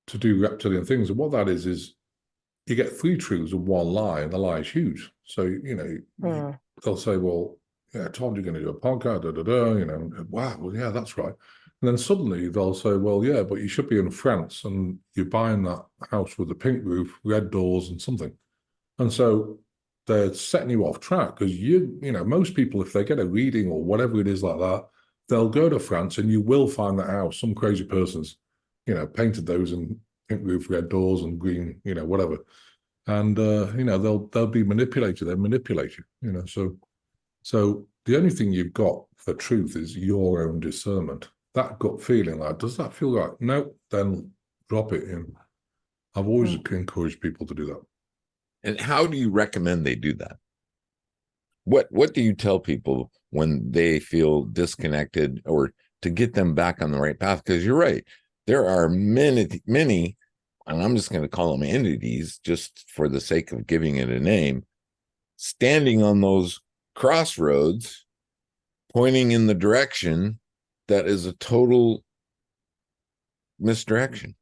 do reptilian things. And what that is you get 3 truths and 1 lie, and the lie is huge. So, they'll say, well, yeah, Todd, you're going to do a podcast, wow, well, yeah, that's right. And then suddenly they'll say, well, yeah, but you should be in France and you're buying that house with the pink roof, red doors and something. And so they're setting you off track because most people, if they get a reading or whatever it is like that, they'll go to France and you will find that house. Some crazy person's, painted those in pink roof, red doors and green, whatever. And, they'll be manipulated. They manipulate you, So the only thing you've got for truth is your own discernment. That gut feeling, like, does that feel right? No, then drop it in. I've always encouraged people to do that. And how do you recommend they do that? What do you tell people when they feel disconnected or to get them back on the right path? Because you're right. There are many, and I'm just going to call them entities just for the sake of giving it a name, standing on those crossroads, pointing in the direction that is a total misdirection.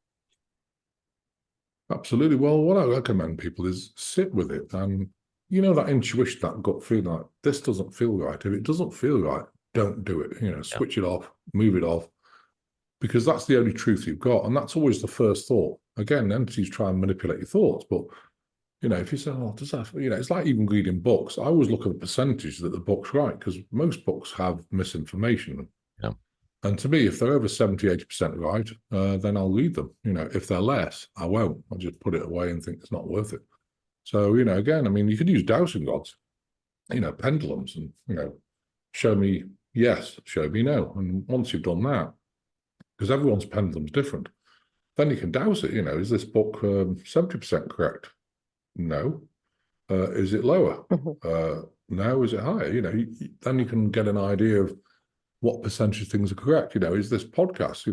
Absolutely. Well, what I recommend people is sit with it and that intuition, that gut feeling, like this doesn't feel right. If it doesn't feel right, don't do it. Switch it off, move it off, because that's the only truth you've got, and that's always the first thought. Again, entities try and manipulate your thoughts, but if you say, oh, does that, it's like even reading books. I always look at the percentage that the book's right, because most books have misinformation. Yeah. And to me, if they're over 70, 80% right, then I'll read them. If they're less, I won't. I'll just put it away and think it's not worth it. So, again, I mean, you could use dowsing rods, pendulums, and, show me yes, show me no. And once you've done that, because everyone's pendulum's different, then you can dowse it. Is this book 70% correct? No. Is it lower? Mhm. Now is it higher? Then you can get an idea of what percentage of things are correct. Is this podcast,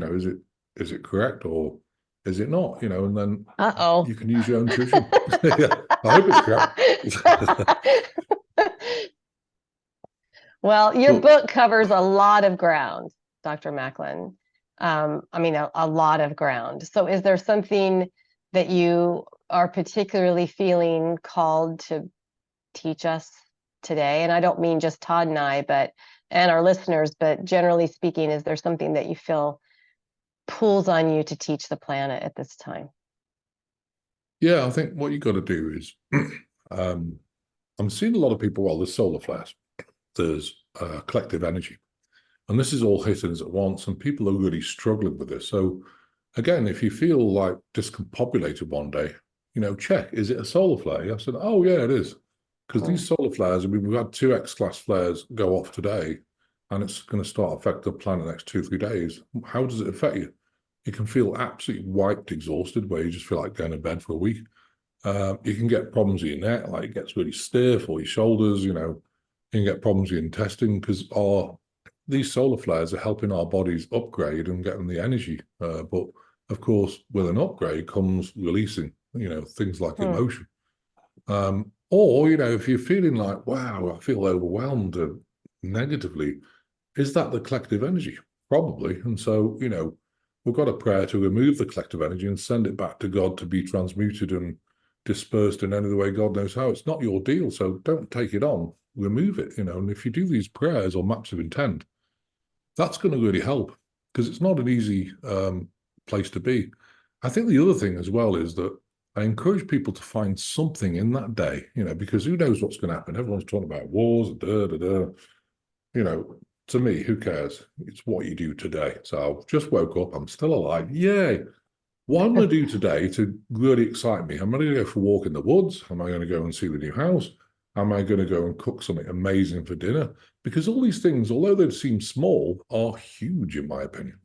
is it correct or is it not? And then Uh-oh. you can use your own tuition. Yeah, I hope it's correct. Well, your But book covers a lot of ground, Dr. Macklin. I mean, a lot of ground. So is there something that you are particularly feeling called to teach us today? And I don't mean just Todd and I, and our listeners, but generally speaking, is there something that you feel pulls on you to teach the planet at this time? yeah, I think what you got to do is I'm seeing a lot of people, well, there's solar flares, there's collective energy. And this is all hitting us at once, and people are really struggling with this. So, again, if you feel like discombobulated one day, check, is it a solar flare? I said, oh, yeah, it is. Because these solar flares, I mean, we've had 2 X-class flares go off today, and it's going to start affecting the planet the next 2-3 days. How does it affect you? You can feel absolutely wiped, exhausted, where you just feel like going to bed for a week. You can get problems with your neck, like it gets really stiff, or your shoulders, you can get problems with your intestine because these solar flares are helping our bodies upgrade and getting the energy. But of course, with an upgrade comes releasing, things like Hmm. emotion. Or, if you're feeling like, wow, I feel overwhelmed negatively, is that the collective energy? Probably. And so, we've got a prayer to remove the collective energy and send it back to God to be transmuted and dispersed in any other way God knows how. It's not your deal. So don't take it on, remove it, and if you do these prayers or maps of intent, that's going to really help because it's not an easy place to be. I think the other thing as well is that I encourage people to find something in that day, because who knows what's going to happen? Everyone's talking about wars, to me, who cares? It's what you do today. So I just woke up, I'm still alive. Yay. What I'm going to do today to really excite me, am I going to go for a walk in the woods? Am I going to go and see the new house? Am I going to go and cook something amazing for dinner? Because all these things, although they seem small, are huge in my opinion.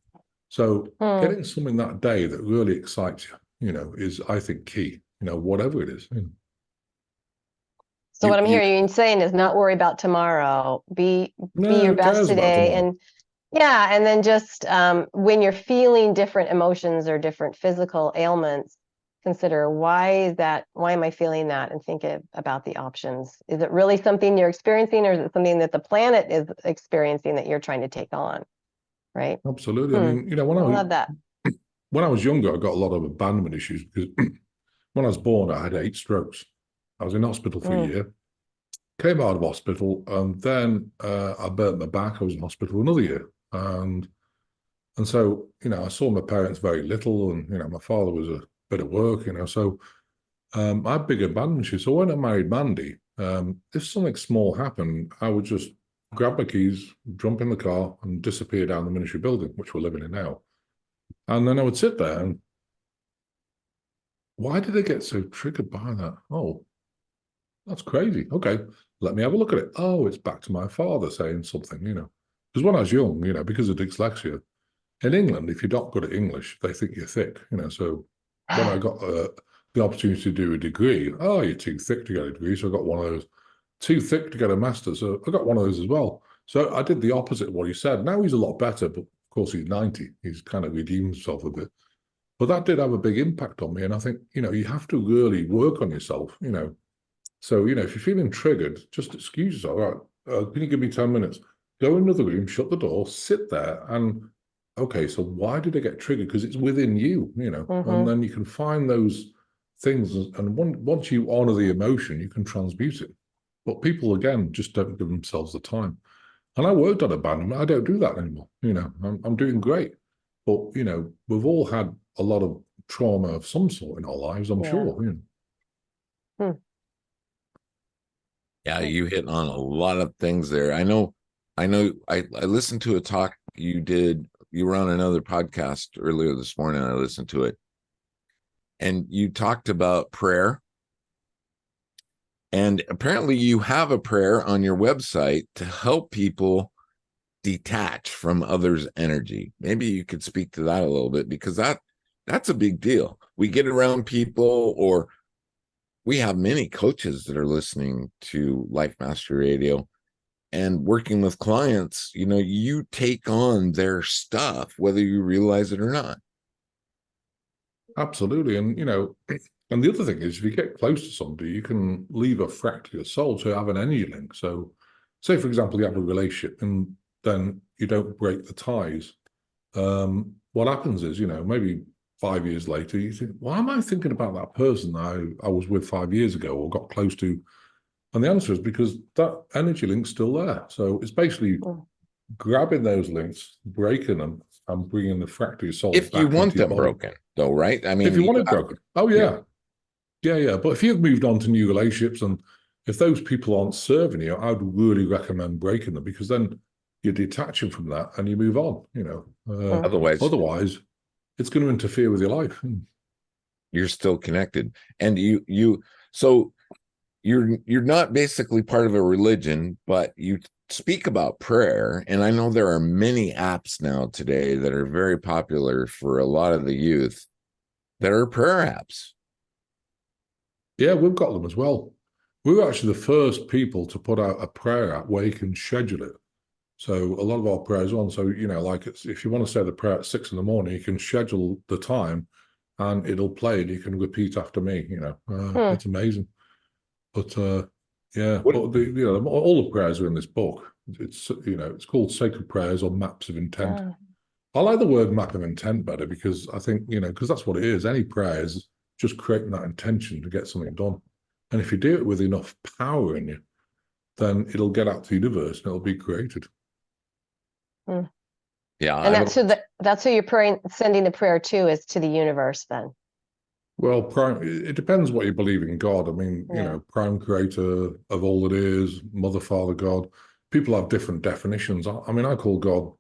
So Hmm. getting something that day that really excites you, is, I think, key, whatever it is. So what I'm You hearing you saying is not worry about tomorrow. Be No, your who best cares about today, tomorrow? and yeah, and then just when you're feeling different emotions or different physical ailments, consider why is that? Why am I feeling that? And think about the options. Is it really something you're experiencing, or is it something that the planet is experiencing that you're trying to take on? Right? Absolutely. I Hmm. mean, I love that. when I was younger, I got a lot of abandonment issues because when I was born, I had 8 strokes. I was in hospital for a Mm. year, came out of hospital, and then I burnt my back. I was in hospital another year. And so, I saw my parents very little, and, my father was a bit at work, so I had big abandonment issues. So when I married Mandy, if something small happened, I would just grab my keys, jump in the car, and disappear down the ministry building, which we're living in now. And then I would sit there and, why did I get so triggered by that? Oh, that's crazy. Okay, let me have a look at it. Oh, it's back to my father saying something, Because when I was young, because of dyslexia, in England, if you're not good at English, they think you're thick, So when I got the opportunity to do a degree, oh, you're too thick to get a degree. So I got one of those, too thick to get a master's. So I got one of those as well. So I did the opposite of what he said. Now he's a lot better, but of course he's 90. He's kind of redeemed himself a bit. But that did have a big impact on me. And I think, you have to really work on yourself, So, if you're feeling triggered, just excuse yourself. All right, can you give me 10 minutes? Go in another room, shut the door, sit there, and okay, so why did I get triggered? Because it's within you, and Mm-hmm. then you can find those things. And once you honor the emotion, you can transmute it. But people, again, just don't give themselves the time. And I worked on abandonment. I don't do that anymore. I'm doing great. But, we've all had a lot of trauma of some sort in our lives, I'm Yeah. sure. Hmm. Yeah, you hit on a lot of things there. I listened to a talk you did. You were on another podcast earlier this morning. I listened to it. And you talked about prayer. And apparently you have a prayer on your website to help people detach from others' energy. Maybe you could speak to that a little bit because that's a big deal. We get around people or we have many coaches that are listening to Life Mastery Radio and working with clients. You take on their stuff, whether you realize it or not. Absolutely. And, and the other thing is, if you get close to somebody, you can leave a fract to your soul to have an energy link. So, say, for example, you have a relationship and then you don't break the ties. What happens is, maybe 5 years later, you think, why am I thinking about that person I was with 5 years ago or got close to? And the answer is because that energy link's still there. So it's basically grabbing those links, breaking them, and bringing the fractal soul if back you want into your them body. broken, though, right? I mean, if you want it broken. Oh, yeah. Yeah. Yeah. But if you've moved on to new relationships and if those people aren't serving you, I'd really recommend breaking them, because then you're detaching from that and you move on, Otherwise, it's going to interfere with your life. You're still connected. And so you're not basically part of a religion, but you speak about prayer. And I know there are many apps now today that are very popular for a lot of the youth that are prayer apps. Yeah, we've got them as well. We were actually the first people to put out a prayer app where you can schedule it. So a lot of our prayers on. So, like if you want to say the prayer at 6 a.m, you can schedule the time and it'll play and you can repeat after me. It's amazing. But yeah, but all the prayers are in this book. It's called Sacred Prayers or Maps of Intent. I like the word map of intent better, because I think, because that's what it is. Any prayer is just creating that intention to get something done. And if you do it with enough power in you, then it'll get out to the universe and it'll be created. Yeah. And that's who you're praying, sending the prayer to, is to the universe then. Well, it depends what you believe in God. I mean, prime creator of all that is, mother, father, God. People have different definitions. I mean, I call God,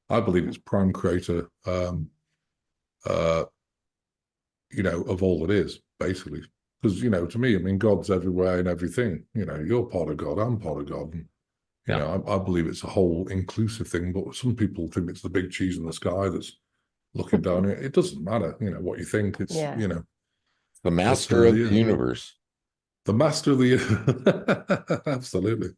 I believe it's prime creator, of all that is, basically. Because, to me, I mean, God's everywhere and everything. You're part of God, I'm part of God. And, I believe it's a whole inclusive thing, but some people think it's the big cheese in the sky that's looking down. It doesn't matter, what you think. It's, the master of the universe. The master of the absolutely.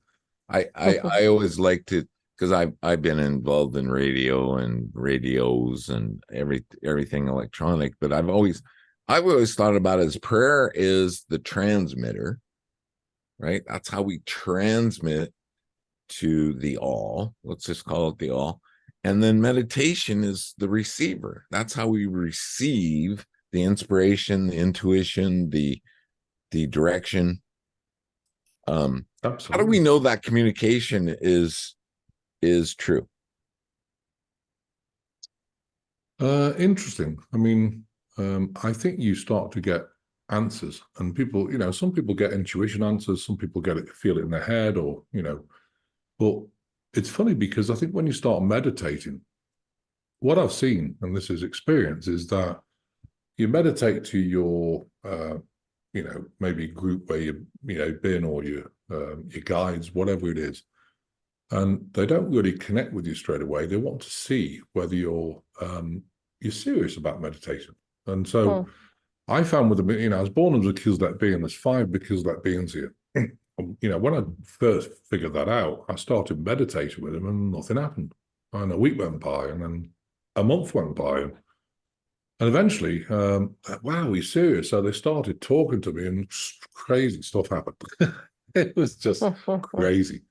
I always like to, because I've been involved in radio and radios and everything electronic, but I've always thought about it as prayer is the transmitter, right? That's how we transmit to the all. Let's just call it the all. And then meditation is the receiver. That's how we receive the inspiration, the intuition, the direction. How do we know that communication is true? Interesting. I mean, I think you start to get answers, and people, some people get intuition answers, some people feel it in their head, or but it's funny, because I think when you start meditating, what I've seen, and this is experience, is that you meditate to your maybe group where you've been, or your guides, whatever it is, and they don't really connect with you straight away. They want to see whether you're serious about meditation. And so I found with I was born as a Kislet being. There's 5 Kislet beings here. When I first figured that out, I started meditating with them and nothing happened. And a week went by, and then a month went by, and eventually, wow, he's serious. So they started talking to me, and crazy stuff happened. It was just crazy.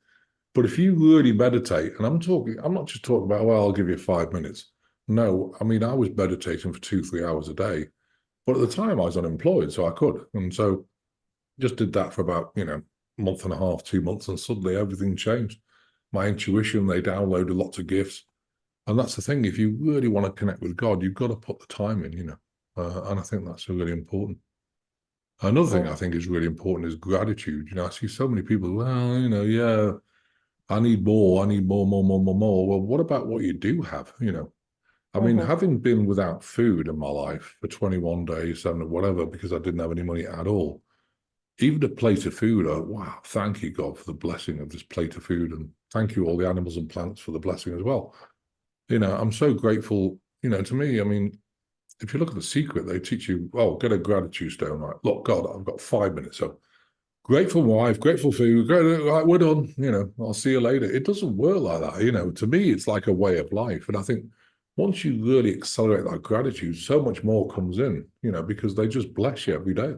But if you really meditate, and I'm not just talking about, well, I'll give you 5 minutes. No, I mean, I was meditating for 2-3 hours a day. But at the time, I was unemployed, so I could. And so just did that for about, month and a half, 2 months, and suddenly everything changed. My intuition, they downloaded lots of gifts. And that's the thing. If you really want to connect with God, you've got to put the time in, and I think that's really important. Another thing I think is really important is gratitude. I see so many people, well, I need more, more. Well, what about what you do have? I mean, having been without food in my life for 21 days and whatever, because I didn't have any money at all, even a plate of food, wow, thank you, God, for the blessing of this plate of food. And thank you, all the animals and plants, for the blessing as well. I'm so grateful. To me, I mean, if you look at The Secret, they teach you, oh, get a gratitude stone. Right, look, God, I've got 5 minutes. So grateful wife, grateful food, right, we're done. I'll see you later. It doesn't work like that. To me, it's like a way of life. And I think once you really accelerate that gratitude, so much more comes in, because they just bless you every day.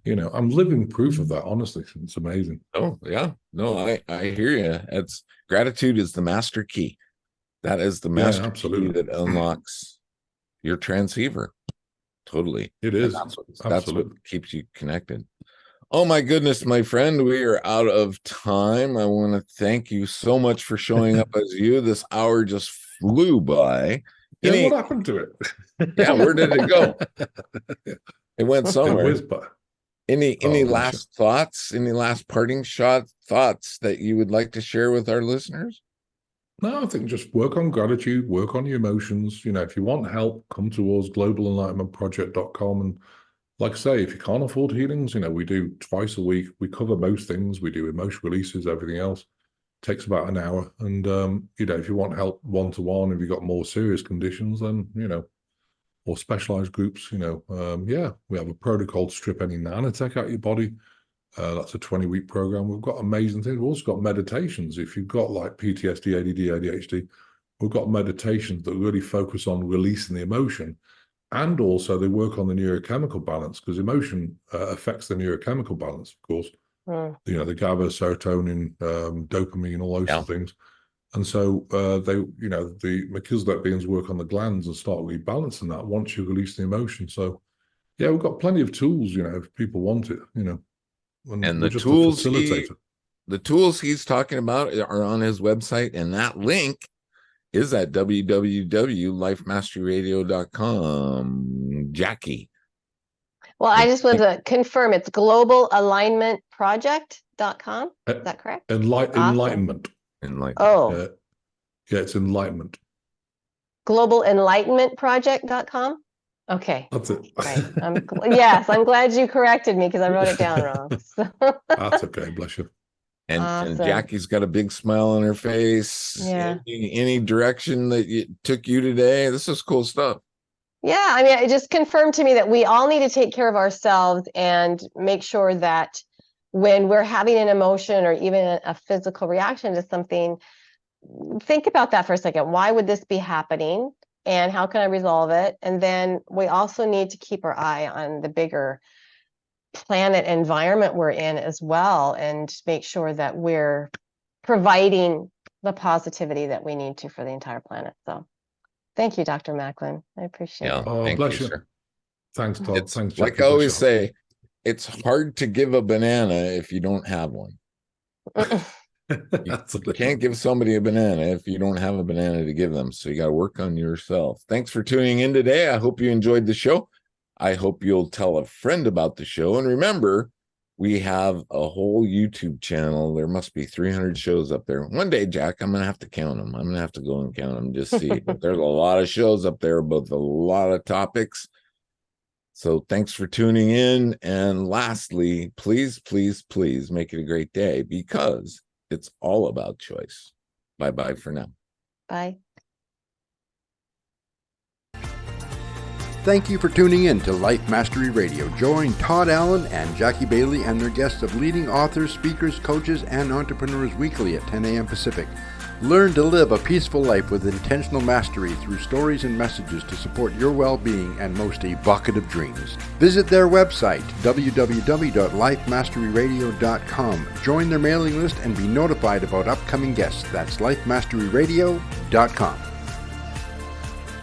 I'm living proof of that, honestly. It's amazing. Oh, yeah. No, I hear you. Gratitude is the master key. That is the master key that unlocks your transceiver. Totally. It is. That's what keeps you connected. Oh my goodness, my friend, we are out of time. I want to thank you so much for showing up as you. This hour just flew by. What happened to it? Yeah, where did it go? It went somewhere. Any last thoughts? Any last parting thoughts that you would like to share with our listeners? No, I think just work on gratitude, work on your emotions. If you want help, come to us, globalenlightenmentproject.com. And like I say, if you can't afford healings, we do twice a week. We cover most things. We do emotion releases, everything else. Takes about an hour. And, if you want help one-to-one, if you've got more serious conditions, then, or specialized groups, we have a protocol to strip any nanotech out of your body. That's a 20-week program. We've got amazing things. We've also got meditations. If you've got like PTSD, ADD, ADHD, we've got meditations that really focus on releasing the emotion. And also they work on the neurochemical balance, because emotion affects the neurochemical balance, of course. The GABA, serotonin, dopamine, all those things. And so the Melchizedek beings work on the glands and start rebalancing that once you release the emotion. So yeah, we've got plenty of tools, if people want it, and the tools he's talking about are on his website, and that link is at www.lifemasteryradio.com. Jackie. Well, I just want to confirm it's globalalignmentproject.com. Is that correct? Enlightenment. Oh. Yeah, it's enlightenment. Globalenlightenmentproject.com. Okay. That's it. Right. Yes, I'm glad you corrected me because I wrote it down wrong. So. That's okay. Bless you. And, awesome. And Jackie's got a big smile on her face. Yeah. Any direction that it took you today? This is cool stuff. Yeah. I mean, it just confirmed to me that we all need to take care of ourselves and make sure that when we're having an emotion or even a physical reaction to something, think about that for a second. Why would this be happening? And how can I resolve it? And then we also need to keep our eye on the bigger planet environment we're in as well, and make sure that we're providing the positivity that we need to for the entire planet. So thank you, Dr. Macklin. I appreciate it. Oh, bless you. Sir. Thanks, Todd. Thanks, Jackie. Like I always say, it's hard to give a banana if you don't have one. You can't give somebody a banana if you don't have a banana to give them. So you got to work on yourself. Thanks for tuning in today. I hope you enjoyed the show. I hope you'll tell a friend about the show. And remember, we have a whole YouTube channel. There must be 300 shows up there. One day, Jack, I'm going to have to count them. I'm going to have to go and count them, just see. There's a lot of shows up there about a lot of topics. So thanks for tuning in. And lastly, please, please, please make it a great day, because it's all about choice. Bye-bye for now. Bye. Thank you for tuning in to Life Mastery Radio. Join Todd Allen and Jackie Bailey and their guests of leading authors, speakers, coaches, and entrepreneurs weekly at 10 a.m. Pacific. Learn to live a peaceful life with intentional mastery through stories and messages to support your well-being and most evocative dreams. Visit their website, www.lifemasteryradio.com. Join their mailing list and be notified about upcoming guests. That's lifemasteryradio.com.